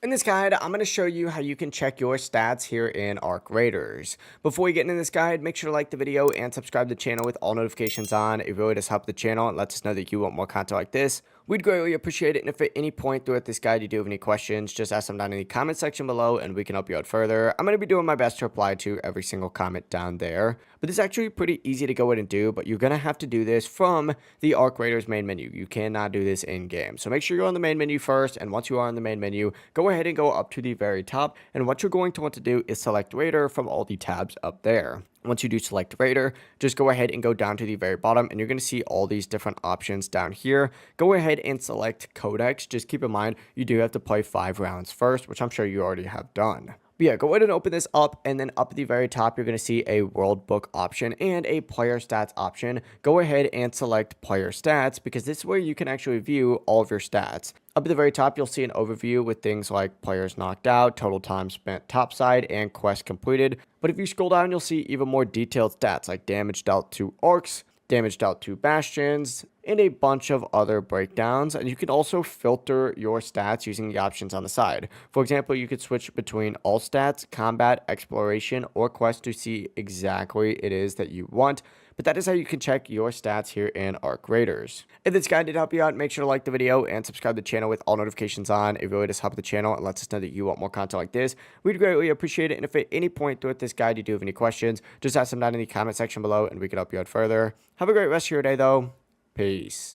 In this guide, I'm going to show you how you can check your stats here in Arc Raiders. Before we get into this guide, make sure to like the video and subscribe to the channel with all notifications on. It really does help the channel and lets us know that you want more content like this. We'd greatly appreciate it, and if at any point throughout this guide you do have any questions, just ask them down in the comment section below and we can help you out further. I'm going to be doing my best to reply to every single comment down there. But this is actually pretty easy to go ahead and do, but you're going to have to do this from the Arc Raiders main menu. You cannot do this in-game. So make sure you're on the main menu first, and once you are on the main menu, go ahead and go up to the very top, and what you're going to want to do is select Raider from all the tabs up there. Once you do select Raider, just go ahead and go down to the very bottom, and you're going to see all these different options down here. Go ahead and select Codex. Just keep in mind, you do have to play 5 rounds first, which I'm sure you already have done. But yeah, go ahead and open this up, and then up at the very top, you're going to see a World Book option and a Player Stats option. Go ahead and select Player Stats, because this is where you can actually view all of your stats. Up at the very top, you'll see an overview with things like players knocked out, total time spent topside, and quests completed. But if you scroll down, you'll see even more detailed stats like damage dealt to arcs, damage dealt to bastions, and a bunch of other breakdowns. And you can also filter your stats using the options on the side. For example, you could switch between all stats, combat, exploration, or quest to see exactly it is that you want. But that is how you can check your stats here in Arc Raiders. If this guide did help you out, make sure to like the video and subscribe to the channel with all notifications on. It really does help the channel and lets us know that you want more content like this. We'd greatly appreciate it. And if at any point throughout this guide you do have any questions, just ask them down in the comment section below and we can help you out further. Have a great rest of your day though. Peace.